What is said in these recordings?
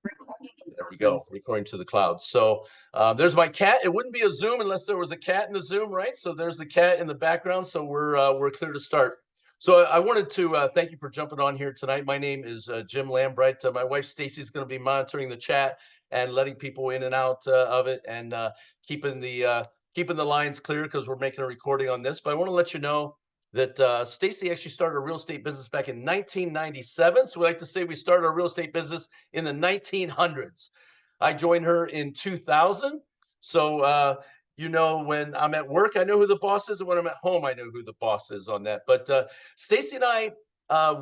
There we go, recording to the cloud. So there's my cat. It wouldn't be a Zoom unless there was a cat in the Zoom, right? So there's the cat in the background. So we're clear to start. So I wanted to thank you for jumping on here tonight. My name is Jim Lambright. My wife Stacy is going to be monitoring the chat and letting people in and out of it, and keeping the lines clear because we're making a recording on this. But I want to let you know that Stacy actually started a real estate business back in 1997. So we like to say we started our real estate business in the 1900s. I joined her in 2000. So, when I'm at work, I know who the boss is. And when I'm at home, I know who the boss is on that. But Stacy and I,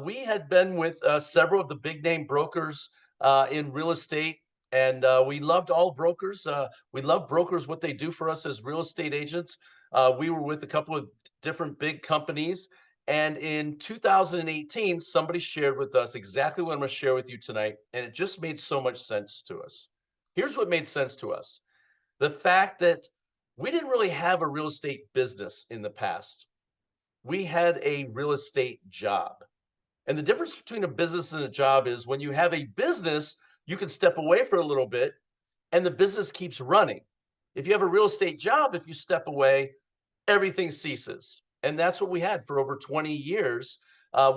we had been with several of the big name brokers in real estate. And we loved all brokers. We love brokers, what they do for us as real estate agents. We were with a couple of different big companies. And in 2018, somebody shared with us exactly what I'm going to share with you tonight. And it just made so much sense to us. Here's what made sense to us: the fact that we didn't really have a real estate business in the past. We had a real estate job. And the difference between a business and a job is when you have a business, you can step away for a little bit and the business keeps running. If you have a real estate job, if you step away, everything ceases. And that's what we had for over 20 years.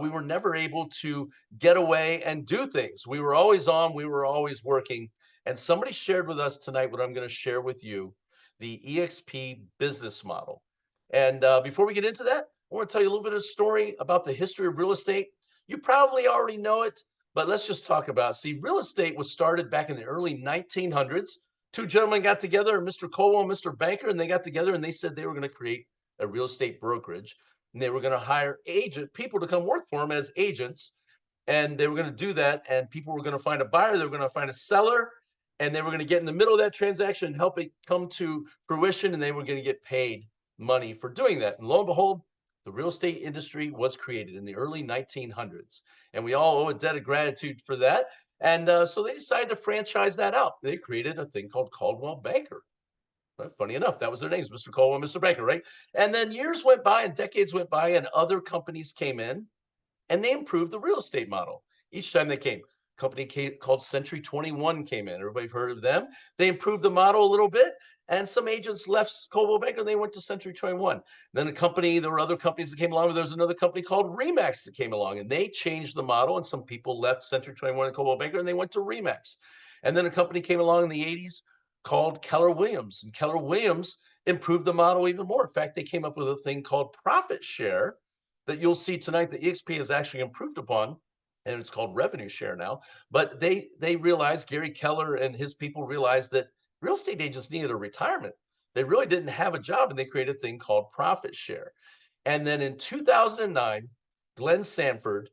We were never able to get away and do things. We were always on, we were always working. And somebody shared with us tonight what I'm going to share with you: the EXP business model. And before we get into that, I want to tell you a little bit of a story about the history of real estate. You probably already know it, but let's just talk about it. See, real estate was started back in the early 1900s. Two gentlemen got together, Mr. Colwell and Mr. Banker, and they got together and they said they were going to create a real estate brokerage, and they were going to hire people to come work for them as agents. And they were going to do that, and people were going to find a buyer, they were going to find a seller, and they were going to get in the middle of that transaction and help it come to fruition, and they were going to get paid money for doing that. And lo and behold, the real estate industry was created in the early 1900s, and we all owe a debt of gratitude for that. And so they decided to franchise that out. They created a thing called Caldwell Banker. Funny enough, that was their names, Mr. Caldwell and Mr. Banker, right? And then years went by and decades went by, and other companies came in and they improved the real estate model. Each time they came, a company called Century 21 came in. Everybody heard of them. They improved the model a little bit, and some agents left Coldwell Banker and they went to Century 21. Then there were other companies that came along. There was another company called Remax that came along, and they changed the model, and some people left Century 21 and Coldwell Banker and they went to Remax. And then a company came along in the 80s called Keller Williams, and Keller Williams improved the model even more. In fact, they came up with a thing called profit share that you'll see tonight that EXP has actually improved upon, and it's called revenue share now. But they realized, Gary Keller and his people realized, that real estate agents needed a retirement. They really didn't have a job, and they created a thing called profit share. And then in 2009, Glenn Sanford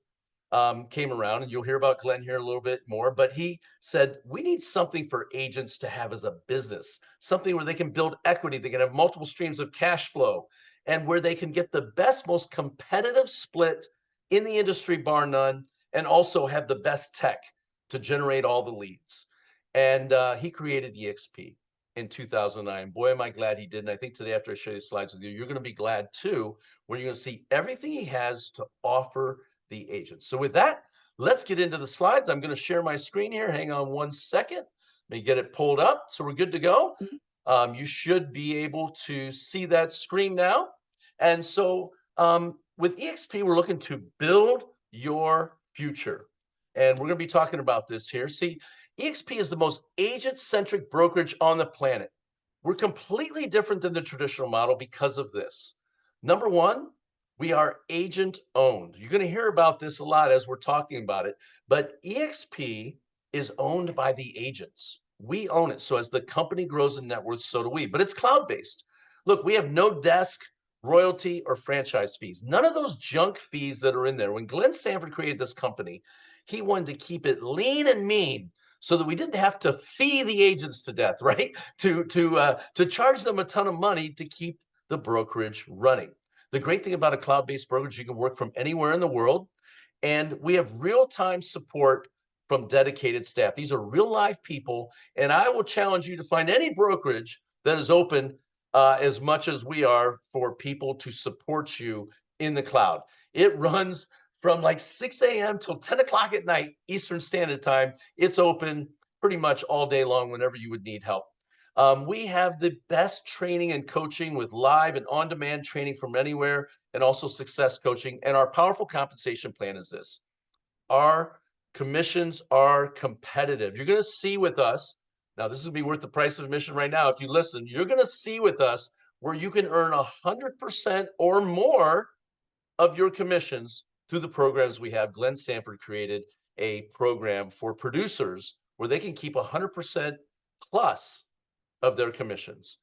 came around, and you'll hear about Glenn here a little bit more, but he said, we need something for agents to have as a business, something where they can build equity, they can have multiple streams of cash flow, and where they can get the best, most competitive split in the industry, bar none, and also have the best tech to generate all the leads. And he created EXP in 2009. Boy, am I glad he did. And I think today, after I show you slides with you, you're going to be glad too, when you're going to see everything he has to offer the agents. So with that, let's get into the slides. I'm going to share my screen here. Hang on one second. Let me get it pulled up so we're good to go. You should be able to see that screen now. And so with EXP, we're looking to build your future. And we're going to be talking about this here. See, EXP is the most agent-centric brokerage on the planet. We're completely different than the traditional model because of this. Number one, we are agent owned. You're going to hear about this a lot as we're talking about it, but EXP is owned by the agents. We own it. So as the company grows in net worth, so do we, but it's cloud-based. Look, we have no desk, royalty, or franchise fees. None of those junk fees that are in there. When Glenn Sanford created this company, he wanted to keep it lean and mean so that we didn't have to fee the agents to death, right? To charge them a ton of money to keep the brokerage running. The great thing about a cloud-based brokerage, you can work from anywhere in the world, and we have real-time support from dedicated staff. These are real live people, and I will challenge you to find any brokerage that is open as much as we are for people to support you in the cloud. It runs from like 6 a.m. till 10 o'clock at night, Eastern Standard Time. It's open pretty much all day long whenever you would need help. We have the best training and coaching with live and on-demand training from anywhere, and also success coaching. And our powerful compensation plan is this: our commissions are competitive. You're going to see with us, now this will be worth the price of admission right now. If you listen, you're going to see with us where you can earn 100% or more of your commissions through the programs we have. Glenn Sanford created a program for producers where they can keep 100% plus of their commissions.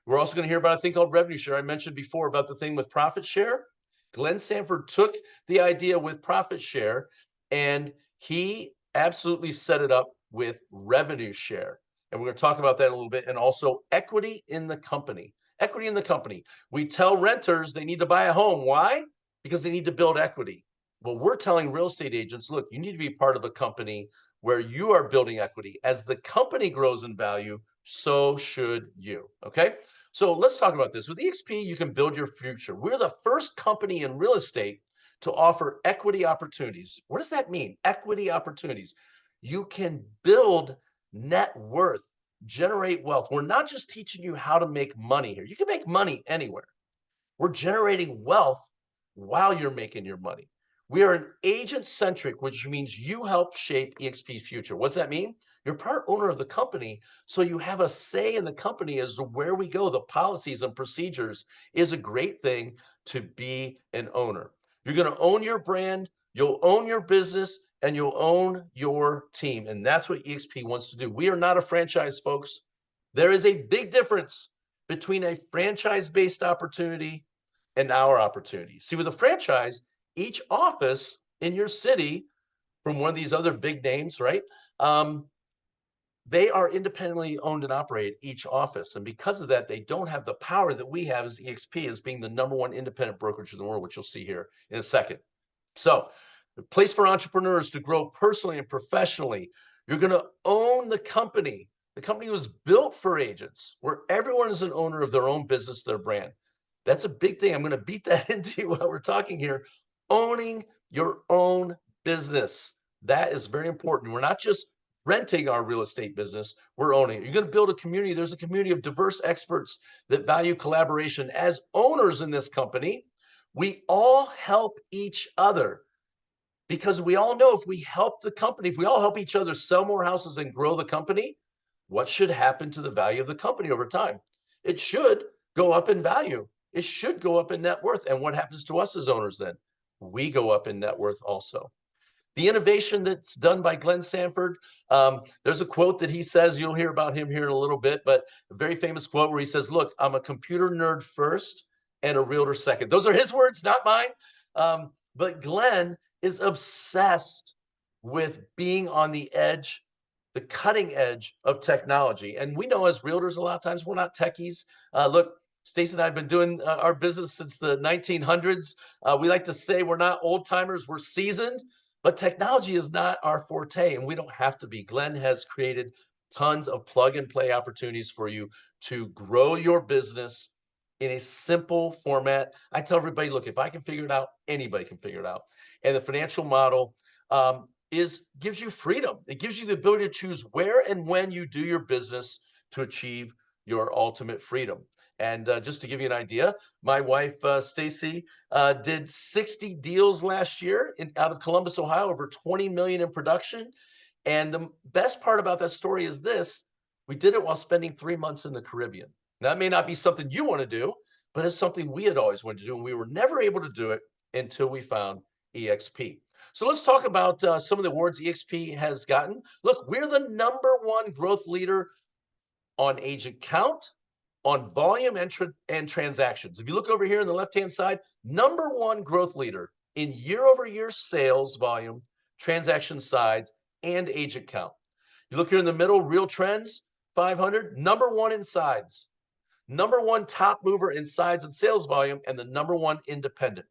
We're also going to hear about a thing called revenue share. I mentioned before about the thing with profit share. Glenn Sanford took the idea with profit share and he absolutely set it up with revenue share. And we're going to talk about that a little bit. And also equity in the company. Equity in the company. We tell renters they need to buy a home. Why? Because they need to build equity. Well, we're telling real estate agents, look, you need to be part of a company where you are building equity. As the company grows in value, so should you. Okay. So let's talk about this. With EXP, you can build your future. We're the first company in real estate to offer equity opportunities. What does that mean? Equity opportunities. You can build net worth, generate wealth. We're not just teaching you how to make money here. You can make money anywhere. We're generating wealth while you're making your money. We are an agent centric, which means you help shape EXP's future. What's that mean? You're part owner of the company, so you have a say in the company as to where we go. The policies and procedures is a great thing to be an owner. You're going to own your brand, you'll own your business, and you'll own your team. And that's what EXP wants to do. We are not a franchise, folks. There is a big difference between a franchise-based opportunity and our opportunity. See, with a franchise, each office in your city from one of these other big names, right? They are independently owned and operated, each office. And because of that, they don't have the power that we have as EXP, as being the #1 independent brokerage in the world, which you'll see here in a second. So, the place for entrepreneurs to grow personally and professionally. You're going to own the company. The company was built for agents, where everyone is an owner of their own business, their brand. That's a big thing. I'm going to beat that into you while we're talking here. Owning your own business. That is very important. We're not just renting our real estate business, we're owning it. You're going to build a community. There's a community of diverse experts that value collaboration. As owners in this company, we all help each other, because we all know if we help the company, if we all help each other sell more houses and grow the company, what should happen to the value of the company over time? It should go up in value. It should go up in net worth. And what happens to us as owners then? We go up in net worth also. The innovation that's done by Glenn Sanford, there's a quote that he says, you'll hear about him here in a little bit, but a very famous quote where he says, look, I'm a computer nerd first and a realtor second. Those are his words, not mine. But Glenn is obsessed with being on the edge, the cutting edge of technology. And we know as realtors, a lot of times we're not techies. Look, Stacey and I have been doing our business since the 1900s. We like to say we're not old timers, we're seasoned. But technology is not our forte, and we don't have to be. Glenn has created tons of plug and play opportunities for you to grow your business in a simple format. I tell everybody, look, if I can figure it out, anybody can figure it out. And the financial model gives you freedom. It gives you the ability to choose where and when you do your business to achieve your ultimate freedom. And just to give you an idea, my wife, Stacey, did 60 deals last year out of Columbus, Ohio, over 20 million in production. And the best part about that story is this: we did it while spending 3 months in the Caribbean. Now, that may not be something you want to do, but it's something we had always wanted to do. And we were never able to do it until we found EXP. So let's talk about some of the awards EXP has gotten. Look, we're the #1 growth leader on agent count, on volume and transactions. If you look over here on the left-hand side, #1 growth leader in year-over-year sales volume, transaction sides, and agent count. You look here in the middle, Real Trends 500, #1 in sides, #1 top mover in sides and sales volume, and the #1 independent.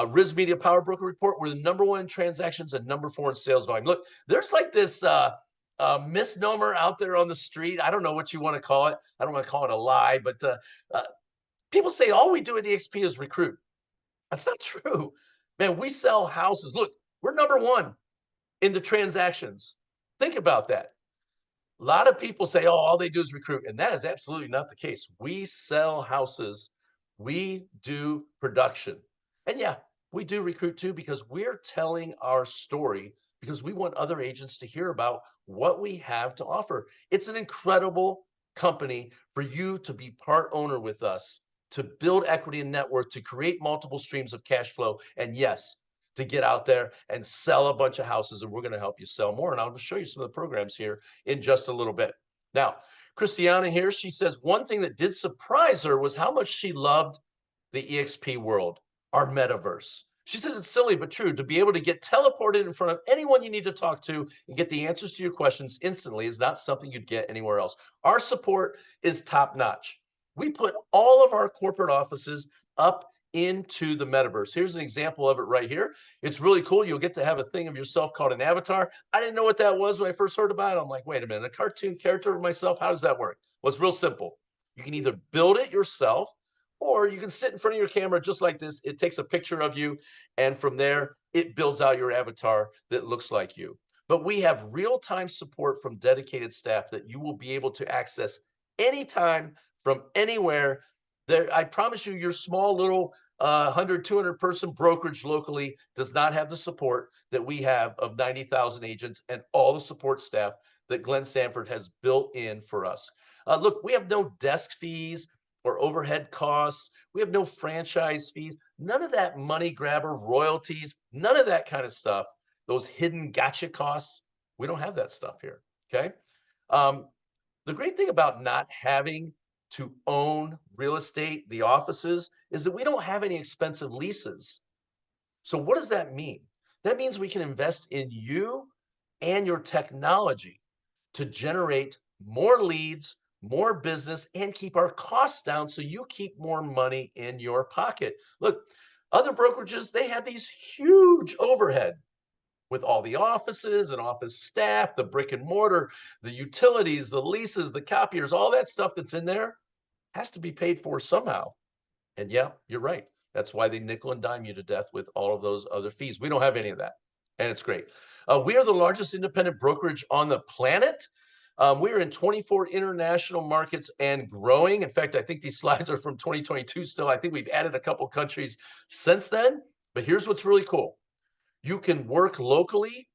Riz Media Power Broker Report, we're the #1 in transactions and #4 in sales volume. Look, there's like this misnomer out there on the street. I don't know what you want to call it. I don't want to call it a lie, but people say all we do at EXP is recruit. That's not true. Man, we sell houses. Look, we're #1 in the transactions. Think about that. A lot of people say, oh, all they do is recruit. And that is absolutely not the case. We sell houses, we do production. And yeah, we do recruit too because we're telling our story because we want other agents to hear about what we have to offer. It's an incredible company for you to be part owner with us, to build equity and net worth, to create multiple streams of cash flow. And yes, to get out there and sell a bunch of houses. And we're going to help you sell more. And I'll just show you some of the programs here in just a little bit. Now, Christiana here, she says one thing that did surprise her was how much she loved the EXP world, our metaverse. She says it's silly but true to be able to get teleported in front of anyone you need to talk to and get the answers to your questions instantly is not something you'd get anywhere else. Our support is top notch. We put all of our corporate offices up into the metaverse. Here's an example of it right here. It's really cool. You'll get to have a thing of yourself called an avatar. I didn't know what that was when I first heard about it. I'm like, wait a minute, a cartoon character of myself? How does that work? Well, it's real simple. You can either build it yourself or you can sit in front of your camera just like this. It takes a picture of you, and from there, it builds out your avatar that looks like you. But we have real-time support from dedicated staff that you will be able to access anytime from anywhere. There, I promise you, your small little 100, 200 person brokerage locally does not have the support that we have of 90,000 agents and all the support staff that Glenn Sanford has built in for us. Look, we have no desk fees or overhead costs. We have no franchise fees, none of that money grabber royalties, none of that kind of stuff. Those hidden gotcha costs, we don't have that stuff here. Okay. Um, the great thing about not having to own real estate, the offices, is that we don't have any expensive leases. So what does that mean? That means we can invest in you and your technology to generate more leads, more business, and keep our costs down so you keep more money in your pocket. Look, other brokerages, they have these huge overhead with all the offices and office staff, the brick and mortar, the utilities, the leases, the copiers, all that stuff that's in there has to be paid for somehow. And yeah, you're right. That's why they nickel and dime you to death with all of those other fees. We don't have any of that. And it's great. We are the largest independent brokerage on the planet. We're in 24 international markets and growing. In fact, I think these slides are from 2022 still. I think we've added a couple countries since then. But here's what's really cool. You can work locally,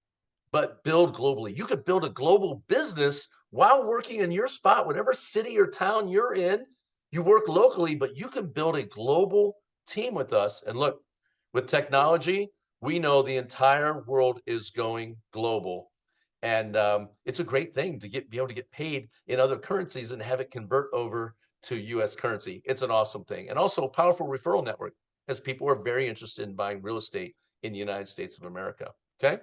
but build globally. You could build a global business while working in your spot, whatever city or town you're in. You work locally, but you can build a global team with us. And look, with technology, we know the entire world is going global. And it's a great thing to be able to get paid in other currencies and have it convert over to US currency. It's an awesome thing. And also a powerful referral network as people are very interested in buying real estate in the United States of America. Okay.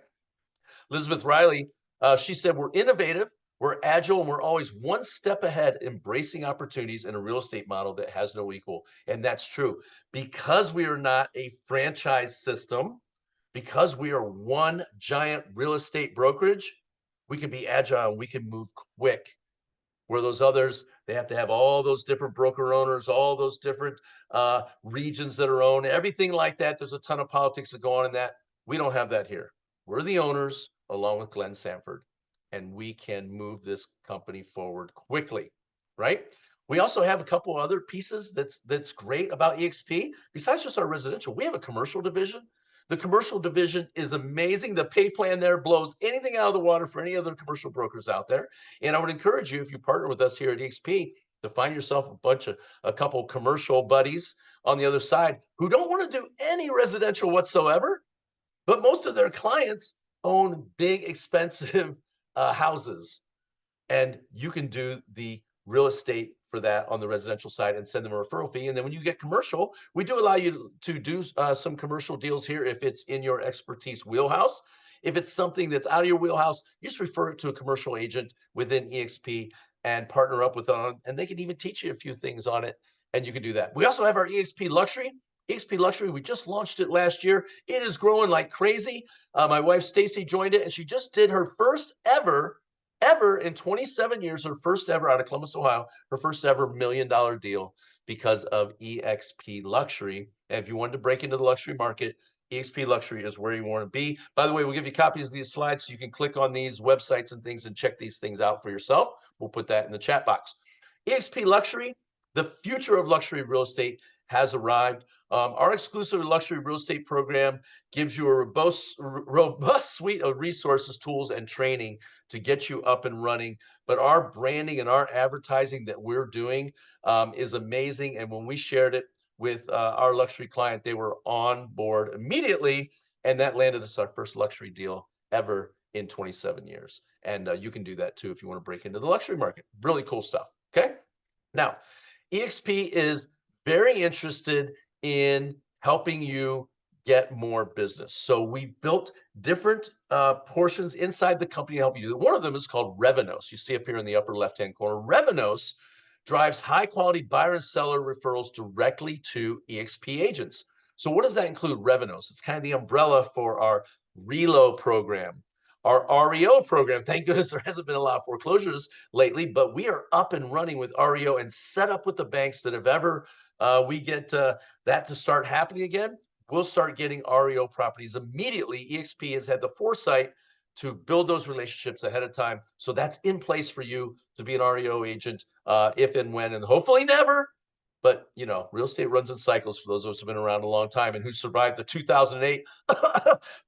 Elizabeth Riley, she said, we're innovative, we're agile, and we're always one step ahead, embracing opportunities in a real estate model that has no equal. And that's true. Because we are not a franchise system, because we are one giant real estate brokerage, we can be agile and we can move quick. Where those others, they have to have all those different broker owners, all those different regions that are owned, everything like that. There's a ton of politics that go on in that. We don't have that here. We're the owners along with Glenn Sanford, and we can move this company forward quickly, right? We also have a couple other pieces that's great about EXP. Besides just our residential, we have a commercial division. The commercial division is amazing. The pay plan there blows anything out of the water for any other commercial brokers out there. And I would encourage you, if you partner with us here at EXP, to find yourself a couple commercial buddies on the other side who don't want to do any residential whatsoever, but most of their clients own big, expensive houses. And you can do the real estate for that on the residential side and send them a referral fee. And then when you get commercial, we do allow you to do some commercial deals here if it's in your expertise wheelhouse. If it's something that's out of your wheelhouse, you just refer it to a commercial agent within EXP and partner up with them. And they can even teach you a few things on it. And you can do that. We also have our EXP Luxury. EXP Luxury, we just launched it last year. It is growing like crazy. My wife, Stacy, joined it, and she just did her first ever in 27 years, her first ever out of Columbus, Ohio, her first ever $1 million deal because of EXP Luxury. And if you wanted to break into the luxury market, EXP Luxury is where you want to be. By the way, we'll give you copies of these slides so you can click on these websites and things and check these things out for yourself. We'll put that in the chat box. EXP Luxury, the future of luxury real estate has arrived. Our exclusive luxury real estate program gives you a robust suite of resources, tools, and training to get you up and running. But our branding and our advertising that we're doing is amazing. And when we shared it with our luxury client, they were on board immediately. And that landed us our first luxury deal ever in 27 years. And you can do that too if you want to break into the luxury market. Really cool stuff. Okay. Now, EXP is very interested in helping you get more business. So we've built different portions inside the company to help you do it. One of them is called Revenos. You see up here in the upper left-hand corner. Revenos drives high-quality buyer and seller referrals directly to EXP agents. So what does that include, Revenos? It's kind of the umbrella for our Relo program, our REO program. Thank goodness there hasn't been a lot of foreclosures lately, but we are up and running with REO and set up with the banks that if ever we get that to start happening again, we'll start getting REO properties immediately. EXP has had the foresight to build those relationships ahead of time. So that's in place for you to be an REO agent if and when, and hopefully never. But, you know, real estate runs in cycles for those of us who've been around a long time and who survived the 2008.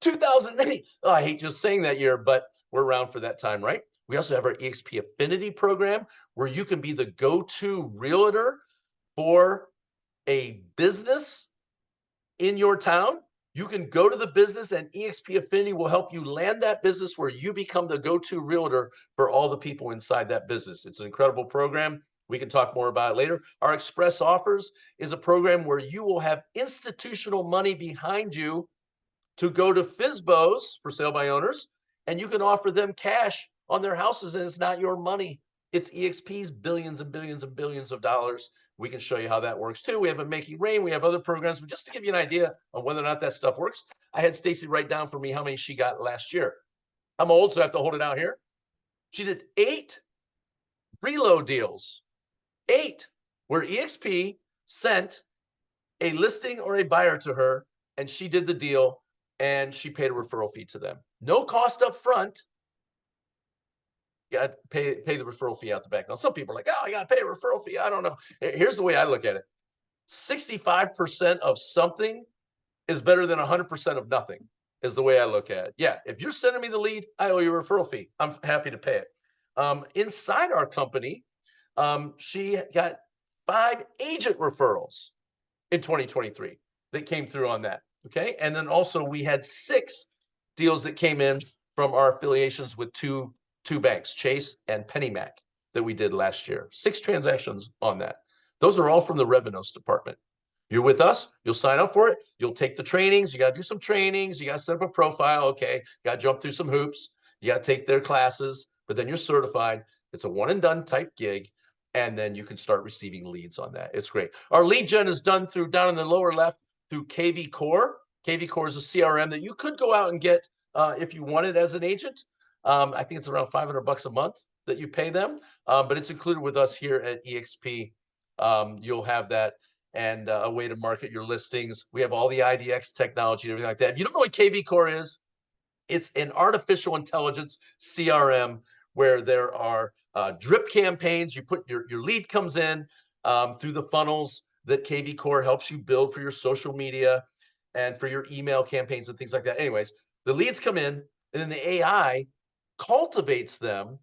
2008. Oh, I hate just saying that year, but we're around for that time, right? We also have our EXP Affinity program where you can be the go-to realtor for a business in your town. You can go to the business and EXP Affinity will help you land that business where you become the go-to realtor for all the people inside that business. It's an incredible program. We can talk more about it later. Our Express Offers is a program where you will have institutional money behind you to go to FSBOs, for sale by owners, and you can offer them cash on their houses and it's not your money. It's EXP's billions and billions and billions of dollars. We can show you how that works too. We have a Making Rain. We have other programs, but just to give you an idea of whether or not that stuff works, I had Stacy write down for me how many she got last year. I'm old, so I have to hold it out here. She did 8 reload deals, 8, where EXP sent a listing or a buyer to her and she did the deal and she paid a referral fee to them. No cost up front. You got to pay the referral fee out the back. Now, some people are like, oh, I got to pay a referral fee. I don't know. Here's the way I look at it. 65% of something is better than 100% of nothing is the way I look at it. Yeah, if you're sending me the lead, I owe you a referral fee. I'm happy to pay it. Inside our company, she got 5 agent referrals in 2023 that came through on that. Okay. And then also we had 6 deals that came in from our affiliations with two banks, Chase and PennyMac, that we did last year. 6 transactions on that. Those are all from the Revenos department. You're with us, you'll sign up for it, you'll take the trainings, you got to do some trainings, you got to set up a profile, okay, got to jump through some hoops, you got to take their classes, but then you're certified. It's a one and done type gig, and then you can start receiving leads on that. It's great. Our lead gen is done through, down in the lower left, through KV Core. KV Core is a CRM that you could go out and get if you wanted as an agent. I think it's around $500 a month that you pay them, but it's included with us here at EXP. You'll have that and a way to market your listings. We have all the IDX technology and everything like that. If you don't know what KV Core is, it's an artificial intelligence CRM where there are drip campaigns. You put your lead comes in through the funnels that KV Core helps you build for your social media and for your email campaigns and things like that. Anyways, the leads come in and then the AI cultivates them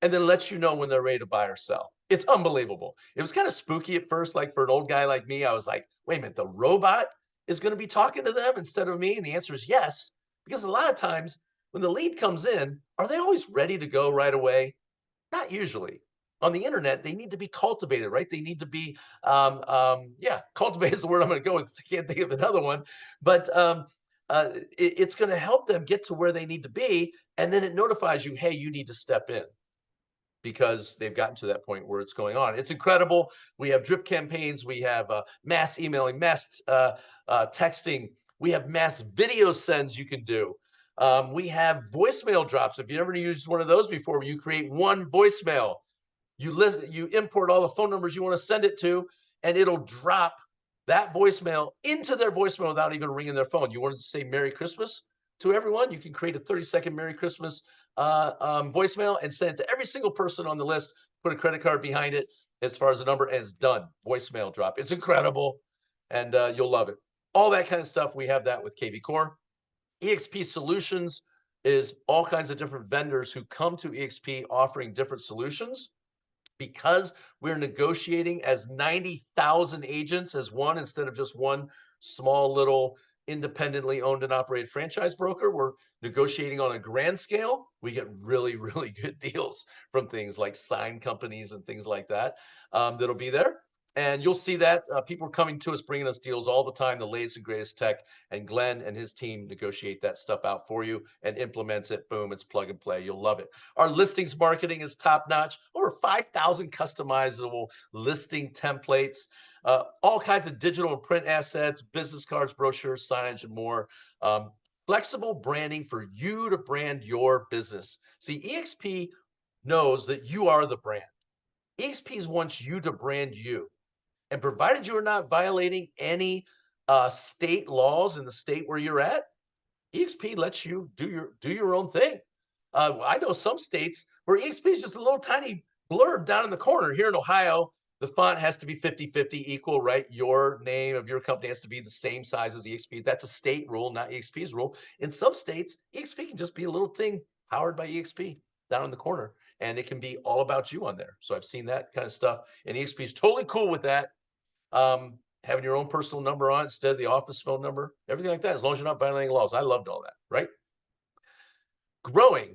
and then lets you know when they're ready to buy or sell. It's unbelievable. It was kind of spooky at first, like for an old guy like me, I was like, wait a minute, the robot is going to be talking to them instead of me? And the answer is yes, because a lot of times when the lead comes in, are they always ready to go right away? Not usually. On the internet, they need to be cultivated, right? They need to be, cultivate is the word I'm going to go with. I can't think of another one, but it's going to help them get to where they need to be. And then it notifies you, hey, you need to step in, because they've gotten to that point where it's going on. It's incredible. We have drip campaigns. We have mass emailing, mass texting. We have mass video sends you can do. We have voicemail drops. If you never used one of those before, you create one voicemail. You listen, you import all the phone numbers you want to send it to, and it'll drop that voicemail into their voicemail without even ringing their phone. You wanted to say Merry Christmas to everyone, you can create a 30-second Merry Christmas voicemail and send it to every single person on the list, put a credit card behind it as far as the number, and it's done. Voicemail drop. It's incredible, and you'll love it. All that kind of stuff, we have that with KV Core. EXP Solutions is all kinds of different vendors who come to EXP offering different solutions because we're negotiating as 90,000 agents as one instead of just one small little independently owned and operated franchise broker. We're negotiating on a grand scale. We get really, really good deals from things like sign companies and things like that that'll be there. And you'll see that people are coming to us, bringing us deals all the time, the latest and greatest tech. And Glenn and his team negotiate that stuff out for you and implements it. Boom, it's plug and play. You'll love it. Our listings marketing is top notch. Over 5,000 customizable listing templates, all kinds of digital and print assets, business cards, brochures, signage, and more. Flexible branding for you to brand your business. See, EXP knows that you are the brand. EXP wants you to brand you. And provided you are not violating any state laws in the state where you're at, EXP lets you do your own thing. I know some states where EXP is just a little tiny blurb down in the corner. Here in Ohio, the font has to be 50-50 equal, right? Your name of your company has to be the same size as EXP. That's a state rule, not EXP's rule. In some states, EXP can just be a little thing powered by EXP down in the corner, and it can be all about you on there. So I've seen that kind of stuff, and EXP is totally cool with that. Having your own personal number on instead of the office phone number, everything like that, as long as you're not violating laws. I loved all that, right? Growing.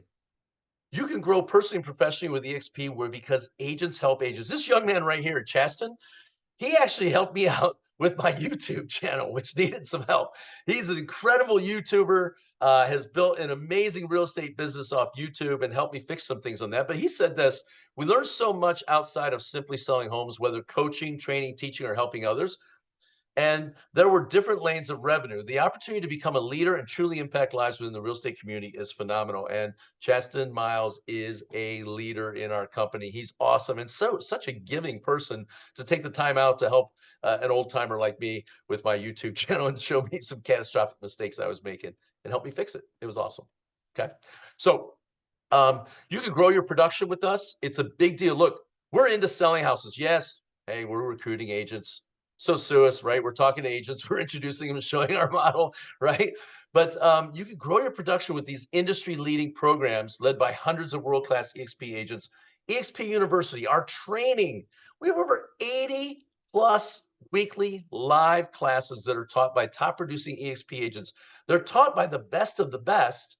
You can grow personally and professionally with EXP because agents help agents. This young man right here, Chaston, he actually helped me out with my YouTube channel, which needed some help. He's an incredible YouTuber, has built an amazing real estate business off YouTube and helped me fix some things on that. But he said this, we learn so much outside of simply selling homes, whether coaching, training, teaching, or helping others. And there were different lanes of revenue. The opportunity to become a leader and truly impact lives within the real estate community is phenomenal. And Chaston Miles is a leader in our company. He's awesome and such a giving person to take the time out to help an old timer like me with my YouTube channel and show me some catastrophic mistakes I was making and help me fix it. It was awesome. Okay, so you can grow your production with us. It's a big deal. Look, we're into selling houses. Yes, hey, we're recruiting agents. So sue us, right? We're talking to agents. We're introducing them and showing our model, right? But you can grow your production with these industry-leading programs led by hundreds of world-class EXP agents. EXP University, our training. We have over 80 plus weekly live classes that are taught by top-producing EXP agents. They're taught by the best of the best.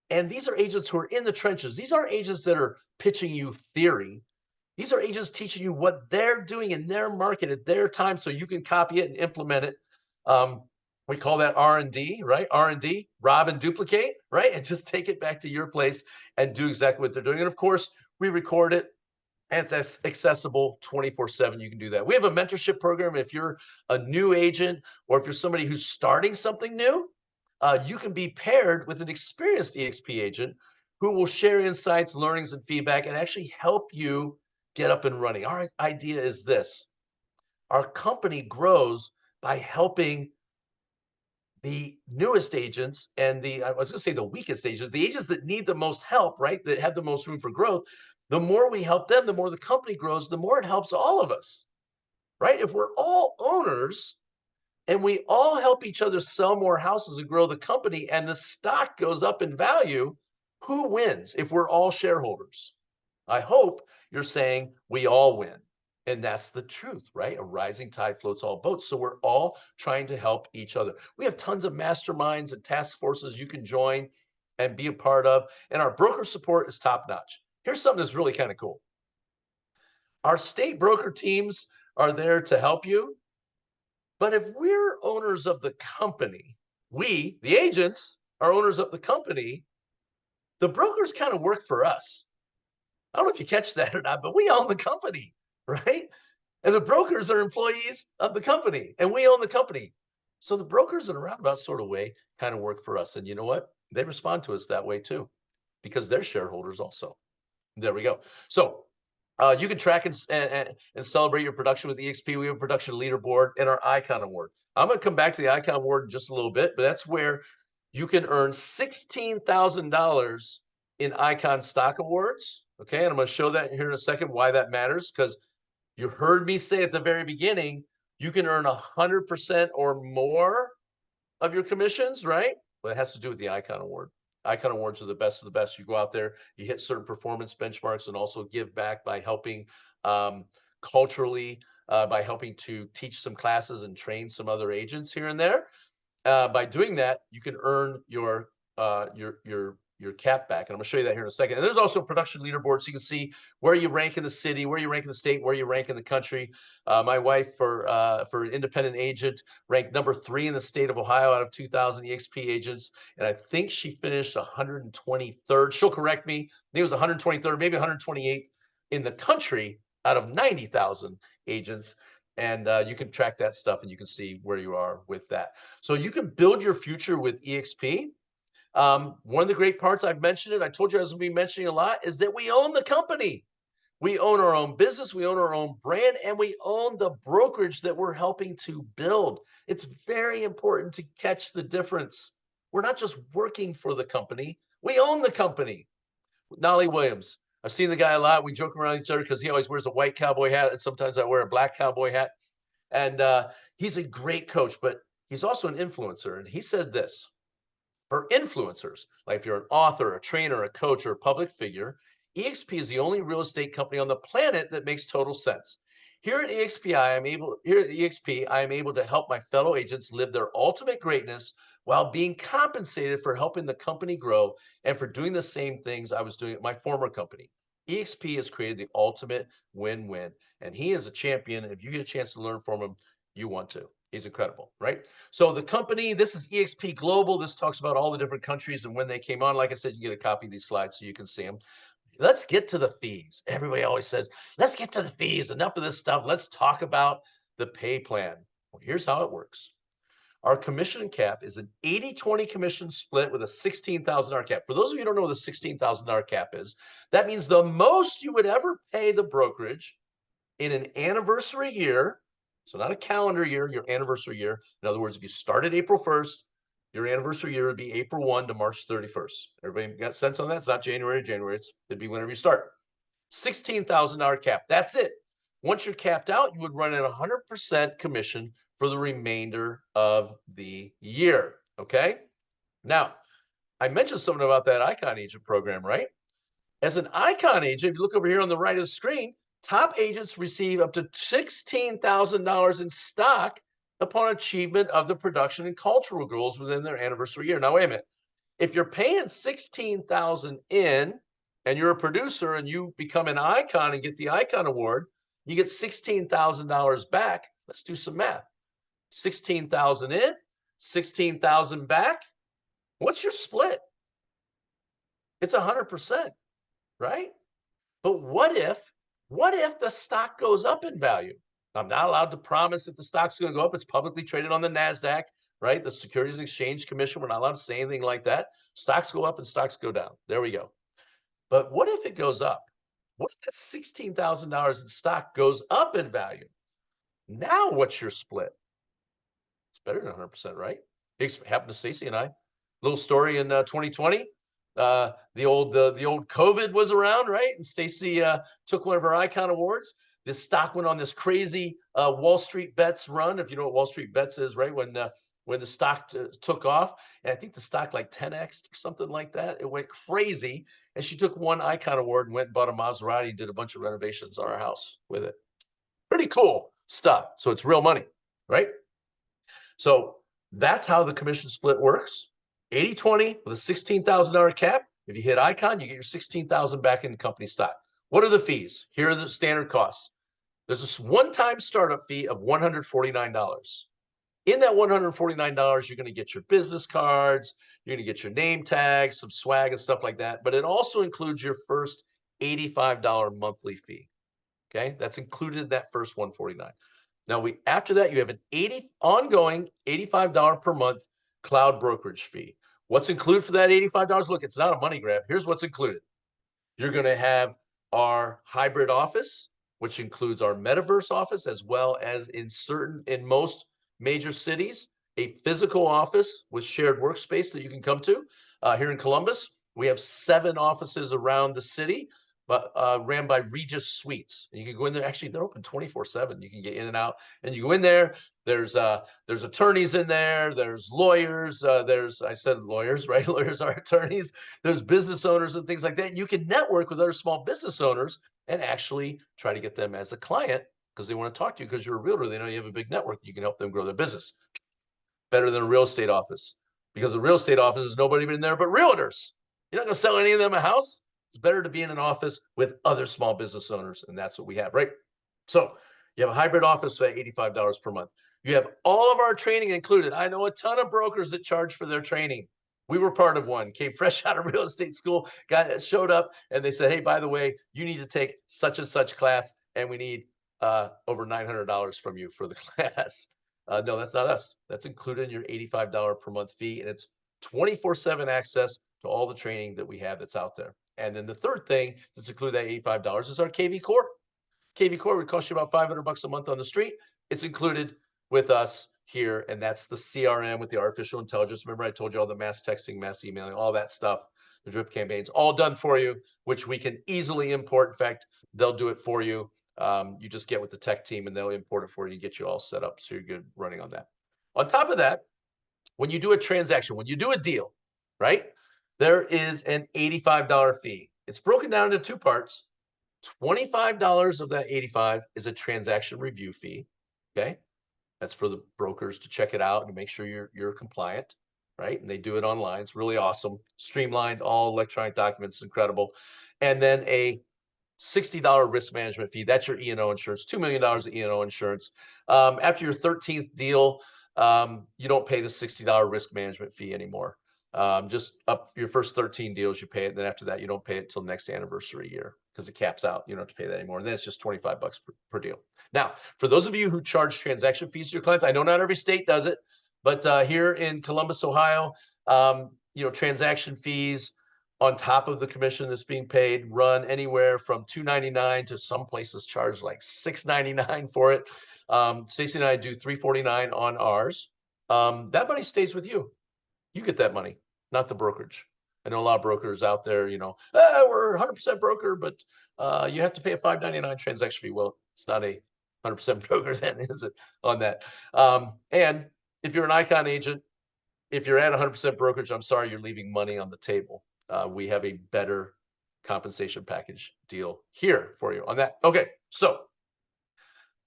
And these are agents who are in the trenches. These aren't agents that are pitching you theory. These are agents teaching you what they're doing in their market at their time so you can copy it and implement it. We call that R&D, right? R&D, rob and duplicate, right? And just take it back to your place and do exactly what they're doing. And of course, we record it and it's accessible 24/7. You can do that. We have a mentorship program. If you're a new agent or if you're somebody who's starting something new, you can be paired with an experienced EXP agent who will share insights, learnings, and feedback and actually help you get up and running. Our idea is this. Our company grows by helping the newest agents and I was going to say the weakest agents, the agents that need the most help, right? That have the most room for growth. The more we help them, the more the company grows, the more it helps all of us, right? If we're all owners and we all help each other sell more houses and grow the company and the stock goes up in value, who wins if we're all shareholders? I hope you're saying we all win. And that's the truth, right? A rising tide floats all boats. So we're all trying to help each other. We have tons of masterminds and task forces you can join and be a part of. And our broker support is top notch. Here's something that's really kind of cool. Our state broker teams are there to help you. But if we're owners of the company, we, the agents, are owners of the company, the brokers kind of work for us. I don't know if you catch that or not, but we own the company, right? And the brokers are employees of the company, and we own the company. So the brokers in a roundabout sort of way kind of work for us. And you know what? They respond to us that way too, because they're shareholders also. There we go. So You can track and celebrate your production with EXP. We have a production leaderboard and our Icon Award. I'm going to come back to the Icon Award in just a little bit, but that's where you can earn $16,000 in Icon stock awards. Okay, and I'm going to show that here in a second why that matters, because you heard me say at the very beginning, you can earn 100% or more of your commissions, right? Well, it has to do with the Icon Award. Icon Awards are the best of the best. You go out there, you hit certain performance benchmarks, and also give back by helping culturally, by helping to teach some classes and train some other agents here and there. By doing that, you can earn your cap back. And I'm gonna show you that here in a second. And there's also production leaderboards, so you can see where you rank in the city, where you rank in the state, where you rank in the country. My wife, for an independent agent, ranked #3 in the state of Ohio out of 2,000 EXP agents, and I think she finished 123rd. She'll correct me. I think it was 123rd, maybe 128th in the country out of 90,000 agents. And you can track that stuff, and you can see where you are with that. So you can build your future with EXP. One of the great parts, I've mentioned it, I told you I was going to be mentioning a lot, is that we own the company. We own our own business, we own our own brand, and we own the brokerage that we're helping to build. It's very important to catch the difference. We're not just working for the company, we own the company. Nolly Williams, I've seen the guy a lot. We joke around each other because he always wears a white cowboy hat, and sometimes I wear a black cowboy hat. And he's a great coach, but he's also an influencer. And he said this: for influencers, like if you're an author, a trainer, a coach, or a public figure, EXP is the only real estate company on the planet that makes total sense. Here at EXP, I am able to help my fellow agents live their ultimate greatness while being compensated for helping the company grow and for doing the same things I was doing at my former company. EXP has created the ultimate win-win, and he is a champion. And if you get a chance to learn from him, you want to. He's incredible, right? So the company, this is EXP Global. This talks about all the different countries and when they came on. Like I said, you get a copy of these slides so you can see them. Let's get to the fees. Everybody always says, let's get to the fees. Enough of this stuff. Let's talk about the pay plan. Well, here's how it works. Our commission cap is an 80-20 commission split with a $16,000 cap. For those of you who don't know what the $16,000 cap is, that means the most you would ever pay the brokerage in an anniversary year. So not a calendar year, your anniversary year. In other words, if you started April 1st, your anniversary year would be April 1 to March 31st. Everybody got sense on that? It's not January to January. It'd be whenever you start. $16,000 cap. That's it. Once you're capped out, you would run at 100% commission for the remainder of the year. Okay. Now, I mentioned something about that Icon Agent program, right? As an Icon agent, if you look over here on the right of the screen, top agents receive up to $16,000 in stock upon achievement of the production and cultural goals within their anniversary year. Now, wait a minute. If you're paying $16,000 in and you're a producer and you become an icon and get the Icon Award, you get $16,000 back. Let's do some math. 16,000 in, 16,000 back. What's your split? It's 100%, right? But what if the stock goes up in value? I'm not allowed to promise that the stock's going to go up. It's publicly traded on the NASDAQ, right? The Securities and Exchange Commission. We're not allowed to say anything like that. Stocks go up and stocks go down. There we go. But what if it goes up? What if that $16,000 in stock goes up in value? Now what's your split? It's better than 100%, right? It happened to Stacy and I. Little story in 2020. The old COVID was around, right? And Stacy took one of her Icon Awards. This stock went on this crazy Wall Street Bets run. If you know what Wall Street Bets is, right? When the stock took off, and I think the stock like 10x or something like that. It went crazy, and she took one Icon Award and went and bought a Maserati and did a bunch of renovations on our house with it. Pretty cool stuff. So it's real money, right? So that's how the commission split works. 80-20 with a $16,000 cap. If you hit Icon, you get your $16,000 back in the company stock. What are the fees? Here are the standard costs. There's this one-time startup fee of $149. In that $149, you're going to get your business cards, you're going to get your name tags, some swag and stuff like that. But it also includes your first $85 monthly fee. Okay, that's included in that first $149. Now, after that, you have an ongoing $85 per month cloud brokerage fee. What's included for that $85? Look, it's not a money grab. Here's what's included. You're going to have our hybrid office, which includes our metaverse office, as well as in most major cities, a physical office with shared workspace that you can come to. Here in Columbus, we have 7 offices around the city, but ran by Regis Suites. And you can go in there. Actually, they're open 24/7. You can get in and out, and you go in there. There's attorneys in there. There's lawyers. I said lawyers, right? Lawyers are attorneys. There's business owners and things like that. And you can network with other small business owners and actually try to get them as a client because they want to talk to you because you're a realtor. They know you have a big network. You can help them grow their business better than a real estate office because the real estate office is nobody in there but realtors. You're not going to sell any of them a house. It's better to be in an office with other small business owners. And that's what we have, right? So you have a hybrid office at $85 per month. You have all of our training included. I know a ton of brokers that charge for their training. We were part of one, came fresh out of real estate school, showed up, and they said, hey, by the way, you need to take such and such class, and we need over $900 from you for the class. No, that's not us. That's included in your $85 per month fee, and it's 24/7 access to all the training that we have that's out there. And then the third thing that's included that $85 is our KV Core. KV Core would cost you about $500 a month on the street. It's included with us here, and that's the CRM with the artificial intelligence. Remember, I told you all the mass texting, mass emailing, all that stuff, the drip campaigns, all done for you, which we can easily import. In fact, they'll do it for you. You just get with the tech team and they'll import it for you and get you all set up so you're good running on that. On top of that, when you do a transaction, when you do a deal, right, there is an $85 fee. It's broken down into 2 parts. $25 of that 85 is a transaction review fee. Okay. That's for the brokers to check it out and make sure you're compliant, right? And they do it online. It's really awesome. Streamlined, all electronic documents, incredible. And then a $60 risk management fee. That's your E&O insurance, $2 million of E&O insurance. After your 13th deal, you don't pay the $60 risk management fee anymore. Just up your first 13 deals, you pay it. Then after that, you don't pay it till next anniversary year because it caps out. You don't have to pay that anymore. And then it's just $25 per deal. Now, for those of you who charge transaction fees to your clients, I know not every state does it, but here in Columbus, Ohio, transaction fees on top of the commission that's being paid run anywhere from $2.99 to some places charge like $6.99 for it. Stacey and I do $3.49 on ours. That money stays with you. You get that money, not the brokerage. I know a lot of brokers out there, we're 100% broker, but you have to pay a $5.99 transaction fee. Well, it's not a 100% broker then, is it, on that? And if you're an Icon agent, if you're at 100% brokerage, I'm sorry, you're leaving money on the table. We have a better compensation package deal here for you on that. Okay, so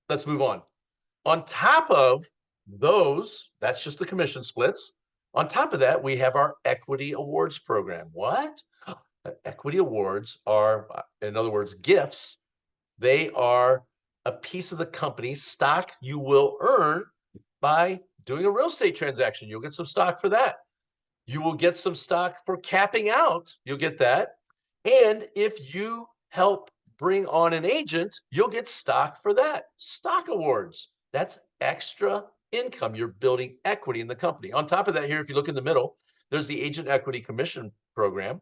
let's move on. On top of those, that's just the commission splits. On top of that, we have our equity awards program. What? Equity awards are, in other words, gifts. They are a piece of the company's stock you will earn by doing a real estate transaction. You'll get some stock for that. You will get some stock for capping out. You'll get that. And if you help bring on an agent, you'll get stock for that. Stock awards. That's extra income. You're building equity in the company. On top of that, here, if you look in the middle, there's the agent equity commission program.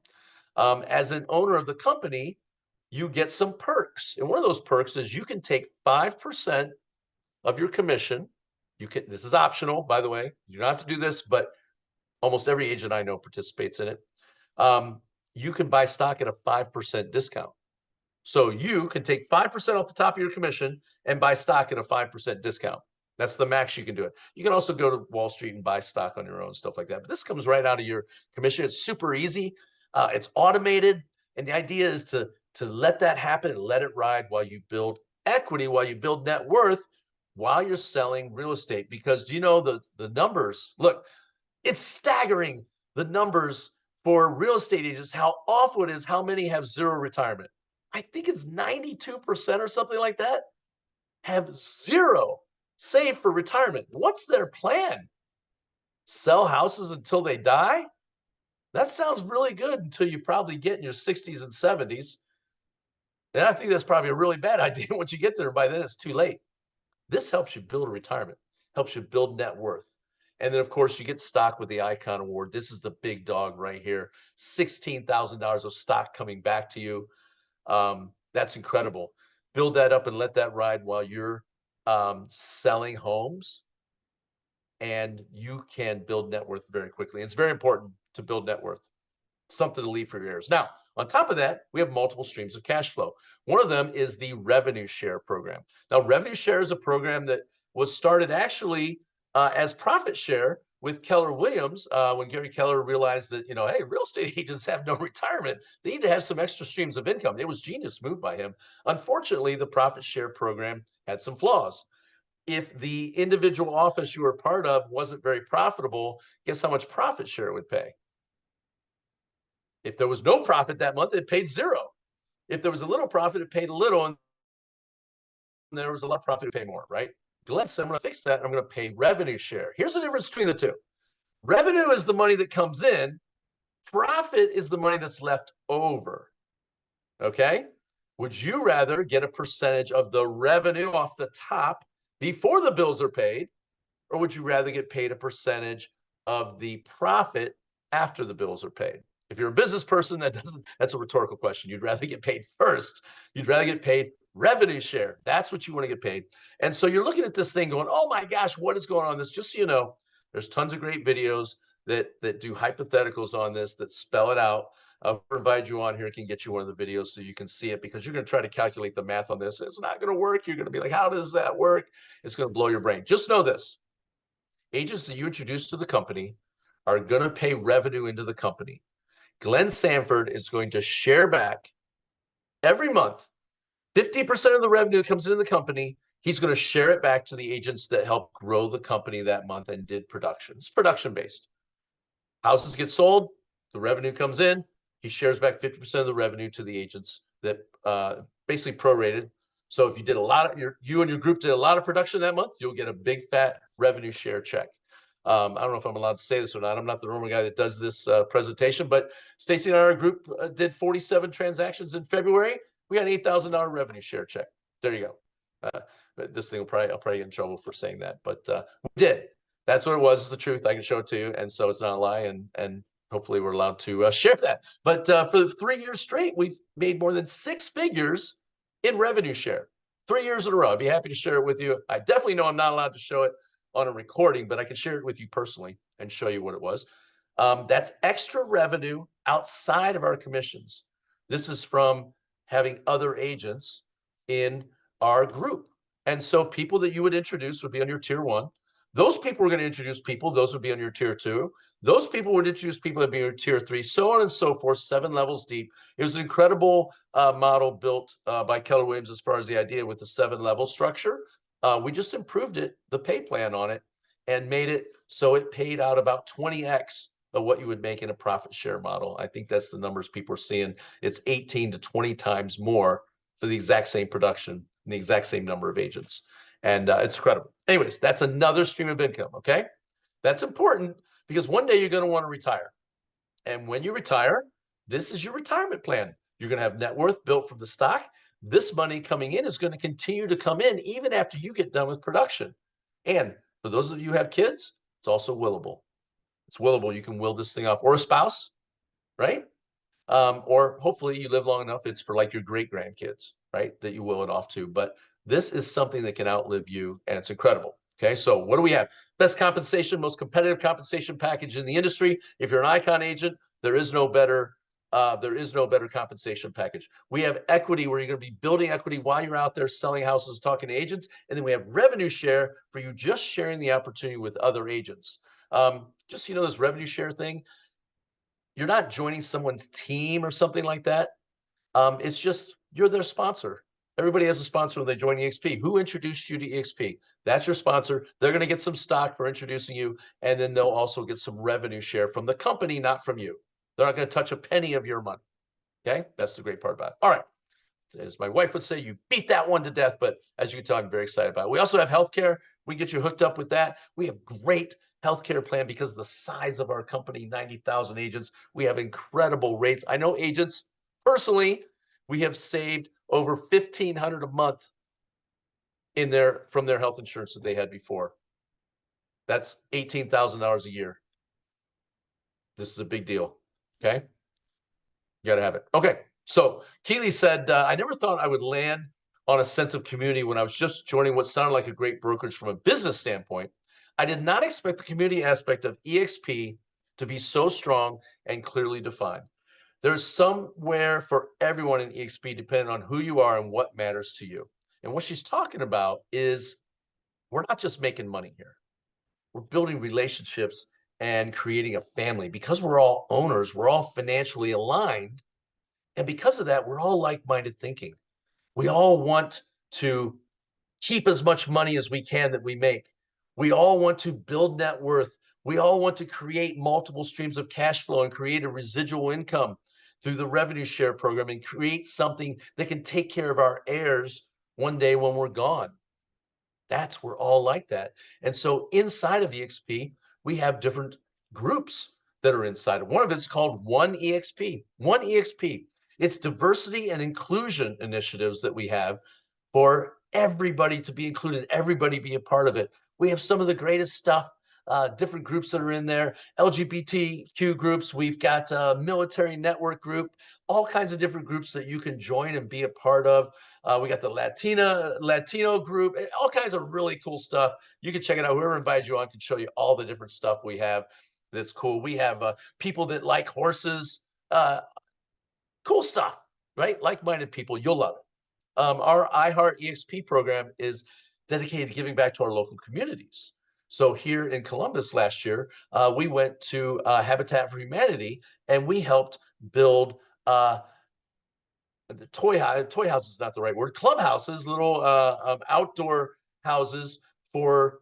As an owner of the company, you get some perks. And one of those perks is you can take 5% of your commission. This is optional, by the way. You don't have to do this, but almost every agent I know participates in it. You can buy stock at a 5% discount. So you can take 5% off the top of your commission and buy stock at a 5% discount. That's the max you can do it. You can also go to Wall Street and buy stock on your own, stuff like that. But this comes right out of your commission. It's super easy. It's automated. And the idea is to let that happen and let it ride while you build equity, while you build net worth, while you're selling real estate. Because do you know the numbers? Look, it's staggering, the numbers for real estate agents, how awful it is, how many have zero retirement. I think it's 92% or something like that have zero saved for retirement. What's their plan? Sell houses until they die? That sounds really good until you probably get in your 60s and 70s. And I think that's probably a really bad idea once you get there. By then, it's too late. This helps you build a retirement, helps you build net worth. And then, of course, you get stock with the Icon Award. This is the big dog right here. $16,000 of stock coming back to you. That's incredible. Build that up and let that ride while you're selling homes, and you can build net worth very quickly. It's very important to build net worth, something to leave for your heirs. Now, on top of that, we have multiple streams of cash flow. One of them is the revenue share program. Now, revenue share is a program that was started actually as profit share with Keller Williams when Gary Keller realized that, hey, real estate agents have no retirement. They need to have some extra streams of income. It was genius move by him. Unfortunately, the profit share program had some flaws. If the individual office you were part of wasn't very profitable, guess how much profit share it would pay? If there was no profit that month, it paid zero. If there was a little profit, it paid a little, and there was a lot of profit, it paid more, right? Glenn said, I'm going to fix that. I'm going to pay revenue share. Here's the difference between the two. Revenue is the money that comes in. Profit is the money that's left over. Okay? Would you rather get a percentage of the revenue off the top before the bills are paid, or would you rather get paid a percentage of the profit after the bills are paid? If you're a business person, that's a rhetorical question. You'd rather get paid first. You'd rather get paid revenue share. That's what you want to get paid. And so you're looking at this thing going, oh my gosh, what is going on this? Just so you know, there's tons of great videos that do hypotheticals on this, that spell it out. I'll provide you on here, can get you one of the videos so you can see it, because you're going to try to calculate the math on this. It's not going to work. You're going to be like, how does that work? It's going to blow your brain. Just know this. Agents that you introduce to the company are going to pay revenue into the company. Glenn Sanford is going to share back every month. 50% of the revenue comes into the company. He's going to share it back to the agents that help grow the company that month and did production. It's production based. Houses get sold, the revenue comes in. He shares back 50% of the revenue to the agents that basically prorated. So if you did a lot of you and your group did a lot of production that month, you'll get a big fat revenue share check. I don't know if I'm allowed to say this or not. I'm not the normal guy that does this presentation, but Stacy and our group did 47 transactions in February. We got an $8,000 revenue share check. There you go. This thing I'll probably get in trouble for saying that, but we did. That's what it was. It's the truth. I can show it to you, and so it's not a lie. And hopefully we're allowed to share that. But for 3 years straight, we've made more than 6 figures in revenue share. 3 years in a row. I'd be happy to share it with you. I definitely know I'm not allowed to show it on a recording, but I can share it with you personally and show you what it was. That's extra revenue outside of our commissions. This is from having other agents in our group. And so people that you would introduce would be on your tier 1. Those people were going to introduce people. Those would be on your tier 2. Those people would introduce people that would be on your tier 3, so on and so forth, 7 levels deep. It was an incredible model built by Keller Williams as far as the idea with the 7-level structure. We just improved it, the pay plan on it, and made it so it paid out about 20x of what you would make in a profit share model. I think that's the numbers people are seeing. It's 18 to 20 times more for the exact same production and the exact same number of agents. And it's incredible. Anyways, that's another stream of income, okay? That's important because one day you're going to want to retire. And when you retire, this is your retirement plan. You're going to have net worth built from the stock. This money coming in is going to continue to come in even after you get done with production. And for those of you who have kids, it's also willable. It's willable. You can will this thing off, or a spouse, right? Or hopefully you live long enough, it's for like your great grandkids, right? That you will it off to. But this is something that can outlive you, and it's incredible. Okay, so what do we have? Best compensation, most competitive compensation package in the industry. If you're an Icon agent, there is no better compensation package. We have equity, where you're going to be building equity while you're out there selling houses, talking to agents. And then we have revenue share for you just sharing the opportunity with other agents. Just so you know, this revenue share thing, you're not joining someone's team or something like that. It's just you're their sponsor. Everybody has a sponsor when they join EXP. Who introduced you to EXP? That's your sponsor. They're going to get some stock for introducing you, and then they'll also get some revenue share from the company, not from you. They're not going to touch a penny of your money. Okay? That's the great part about it. All right. As my wife would say, you beat that one to death, but as you can tell, I'm very excited about it. We also have healthcare. We get you hooked up with that. We have great healthcare plan because of the size of our company, 90,000 agents. We have incredible rates. I know agents personally, we have saved over $1,500 a month from their health insurance that they had before. That's $18,000 a year. This is a big deal. Okay. You got to have it. Okay. So Keeley said, I never thought I would land on a sense of community when I was just joining what sounded like a great brokerage from a business standpoint. I did not expect the community aspect of EXP to be so strong and clearly defined. There's somewhere for everyone in EXP, depending on who you are and what matters to you. And what she's talking about is we're not just making money here. We're building relationships and creating a family. Because we're all owners, we're all financially aligned. And because of that, we're all like-minded thinking. We all want to keep as much money as we can that we make. We all want to build net worth. We all want to create multiple streams of cash flow and create a residual income through the revenue share program and create something that can take care of our heirs one day when we're gone. We're all like that. And so inside of EXP, we have different groups that are inside. One of it's called One EXP. One EXP. It's diversity and inclusion initiatives that we have for everybody to be included, everybody be a part of it. We have some of the greatest stuff, different groups that are in there, LGBTQ groups. We've got a military network group, all kinds of different groups that you can join and be a part of. We got the Latino group, all kinds of really cool stuff. You can check it out. Whoever invited you on can show you all the different stuff we have that's cool. We have people that like horses, uh, cool stuff, right? Like-minded people, you'll love it. Our iHeart EXP program is dedicated to giving back to our local communities. So here in Columbus last year, we went to Habitat for Humanity and we helped build the toy house is not the right word, clubhouses, little outdoor houses for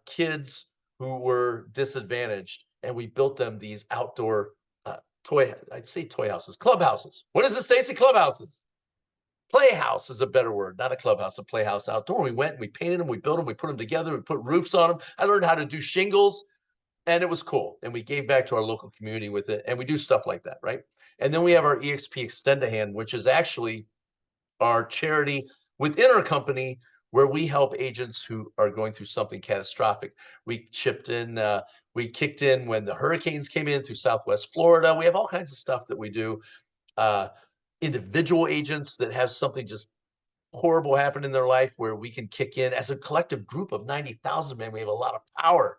kids who were disadvantaged. And we built them these outdoor I'd say toy houses, clubhouses. What does it say? Say clubhouses. Playhouse is a better word, not a clubhouse, a playhouse outdoor. We went, we painted them, we built them, we put them together, we put roofs on them. I learned how to do shingles and it was cool. And we gave back to our local community with it. And we do stuff like that, right? And then we have our EXP Extend a Hand, which is actually our charity within our company where we help agents who are going through something catastrophic. We chipped in, we kicked in when the hurricanes came in through Southwest Florida. We have all kinds of stuff that we do. Individual agents that have something just horrible happen in their life where we can kick in as a collective group of 90,000 men. We have a lot of power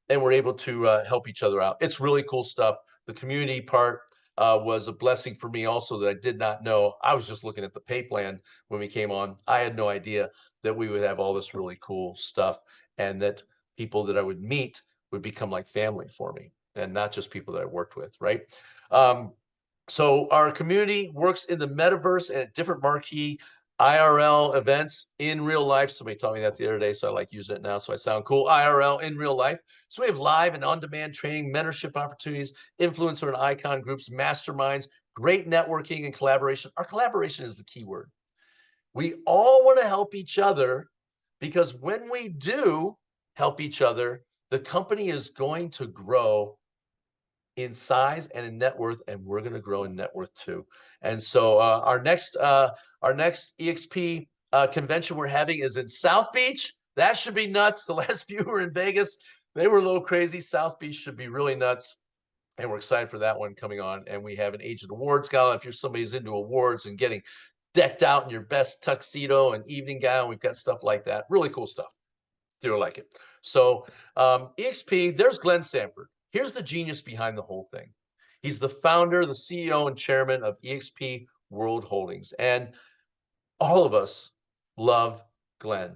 and we're able to help each other out. It's really cool stuff. The community part was a blessing for me also that I did not know. I was just looking at the pay plan when we came on. I had no idea that we would have all this really cool stuff and that people that I would meet would become like family for me and not just people that I worked with, right? So our community works in the metaverse and at different marquee IRL events in real life. Somebody taught me that the other day, so I like using it now, so I sound cool. IRL in real life. So we have live and on-demand training, mentorship opportunities, influencer and icon groups, masterminds, great networking and collaboration. Our collaboration is the key word. We all want to help each other because when we do help each other, the company is going to grow in size and in net worth, and we're going to grow in net worth too. And so our next EXP convention we're having is in South Beach. That should be nuts. The last few were in Vegas. They were a little crazy. South Beach should be really nuts. And we're excited for that one coming on. And we have an agent awards gala. If you're somebody who's into awards and getting decked out in your best tuxedo and evening gown, we've got stuff like that. Really cool stuff. Do like it. So EXP, there's Glenn Sanford. Here's the genius behind the whole thing. He's the founder, the CEO, and chairman of EXP World Holdings. And all of us love Glenn.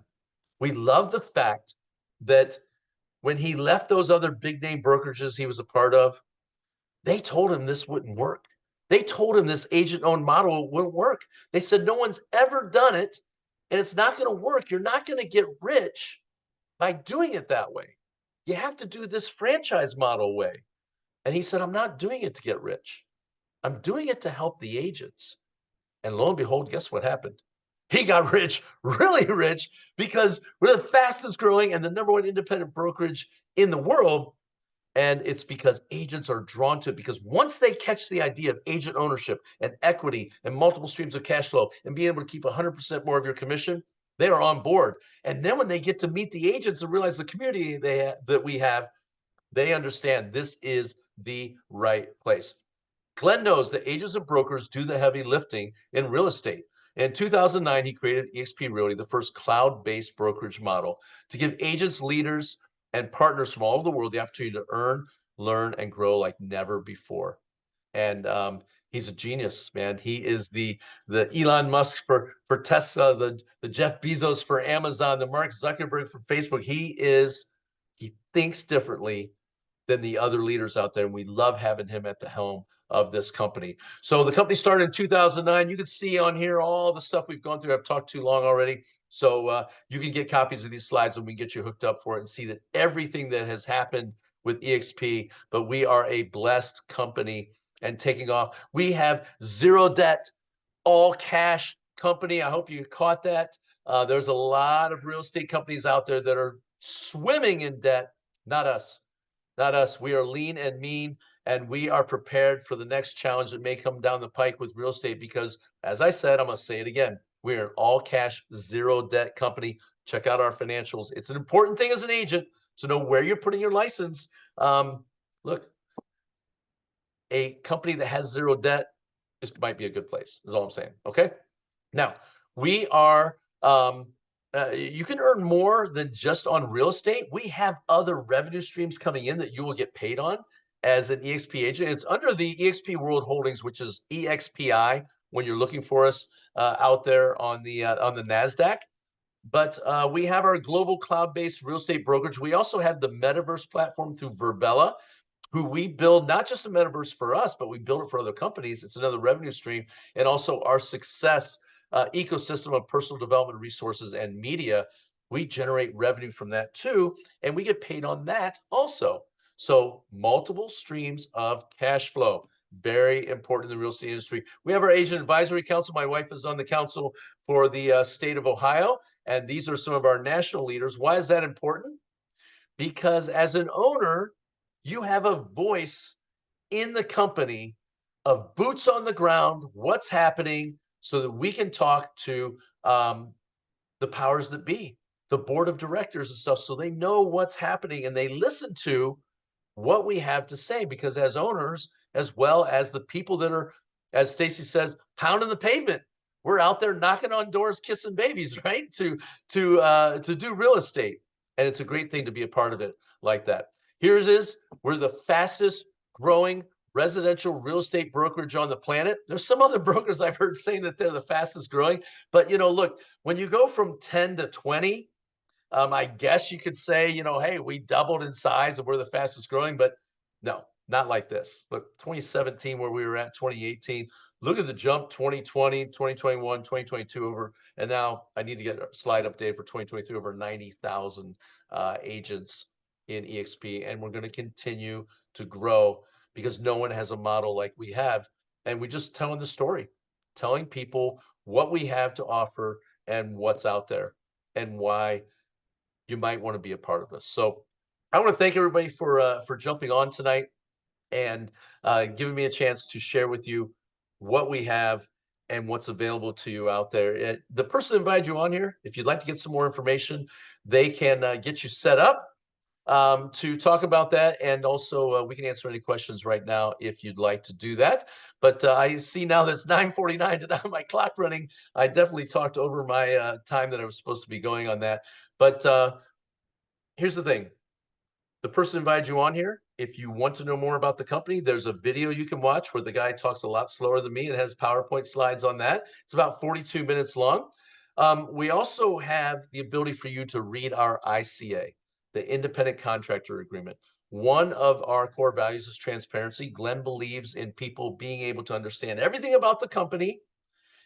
We love the fact that when he left those other big name brokerages he was a part of, they told him this wouldn't work. They told him this agent-owned model wouldn't work. They said, no one's ever done it, and it's not going to work. You're not going to get rich by doing it that way. You have to do this franchise model way. And he said, I'm not doing it to get rich. I'm doing it to help the agents. And lo and behold, guess what happened? He got rich, really rich, because we're the fastest growing and the #1 independent brokerage in the world. And it's because agents are drawn to it, because once they catch the idea of agent ownership and equity and multiple streams of cash flow and being able to keep 100% more of your commission, they are on board. And then when they get to meet the agents and realize the community that we have, they understand this is the right place. Glenn knows that agents and brokers do the heavy lifting in real estate. In 2009, he created EXP Realty, the first cloud-based brokerage model to give agents, leaders, and partners from all over the world the opportunity to earn, learn, and grow like never before. And he's a genius, man. He is the Elon Musk for Tesla, the Jeff Bezos for Amazon, the Mark Zuckerberg for Facebook. He thinks differently than the other leaders out there, and we love having him at the helm of this company. So the company started in 2009. You can see on here all the stuff we've gone through. I've talked too long already. So you can get copies of these slides and we get you hooked up for it and see that everything that has happened with EXP, but we are a blessed company and taking off. We have zero debt, all cash company. I hope you caught that. There's a lot of real estate companies out there that are swimming in debt. Not us. Not us. We are lean and mean, and we are prepared for the next challenge that may come down the pike with real estate because, as I said, I'm going to say it again. We are an all cash, zero debt company. Check out our financials. It's an important thing as an agent to know where you're putting your license. Look, a company that has zero debt might be a good place, is all I'm saying. Okay. Now, we are, you can earn more than just on real estate. We have other revenue streams coming in that you will get paid on as an EXP agent. It's under the EXP World Holdings, which is EXPI when you're looking for us out there on the NASDAQ. But we have our global cloud-based real estate brokerage. We also have the metaverse platform through Verbella, who we build not just a metaverse for us, but we build it for other companies. It's another revenue stream. And also our success ecosystem of personal development resources and media, we generate revenue from that too. And we get paid on that also. So multiple streams of cash flow. Very important in the real estate industry. We have our agent advisory council. My wife is on the council for the state of Ohio. And these are some of our national leaders. Why is that important? Because as an owner, you have a voice in the company of boots on the ground, what's happening, so that we can talk to the powers that be, the board of directors and stuff, so they know what's happening and they listen to what we have to say. Because as owners, as well as the people that are, as Stacy says, pounding the pavement, we're out there knocking on doors, kissing babies, right? To do real estate, and it's a great thing to be a part of it like that. Here it is. We're the fastest growing residential real estate brokerage on the planet. There's some other brokers I've heard saying that they're the fastest growing, but look, when you go from 10 to 20, I guess you could say, hey, we doubled in size and we're the fastest growing, but no, not like this. But 2017, where we were at 2018, look at the jump 2020, 2021, 2022 over, and now I need to get a slide update for 2023, over 90,000 agents in EXP, and we're going to continue to grow because no one has a model like we have. And we're just telling the story, telling people what we have to offer and what's out there and why you might want to be a part of this. So I want to thank everybody for jumping on tonight and giving me a chance to share with you what we have and what's available to you out there. The person who invited you on here, if you'd like to get some more information, they can get you set up to talk about that. And also we can answer any questions right now if you'd like to do that. But I see now that it's 9:49 and my clock running. I definitely talked over my time that I was supposed to be going on that. But here's the thing. The person who invited you on here, if you want to know more about the company, there's a video you can watch where the guy talks a lot slower than me. It has PowerPoint slides on that. It's about 42 minutes long. We also have the ability for you to read our ICA, the Independent Contractor Agreement. One of our core values is transparency. Glenn believes in people being able to understand everything about the company,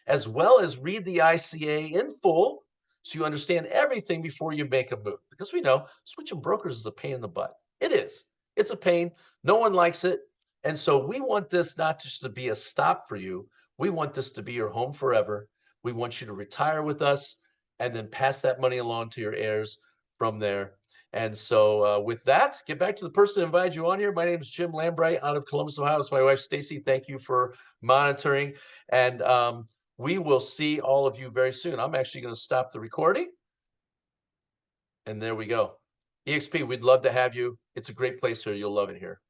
as well as read the ICA in full, so you understand everything before you make a move. Because we know switching brokers is a pain in the butt. It is. It's a pain. No one likes it. And so we want this not just to be a stop for you. We want this to be your home forever. We want you to retire with us and then pass that money along to your heirs from there. And so with that, get back to the person who invited you on here. My name is Jim Lambright out of Columbus, Ohio. It's my wife, Stacy. Thank you for monitoring. And we will see all of you very soon. I'm actually going to stop the recording. And there we go. EXP, we'd love to have you. It's a great place here. You'll love it here.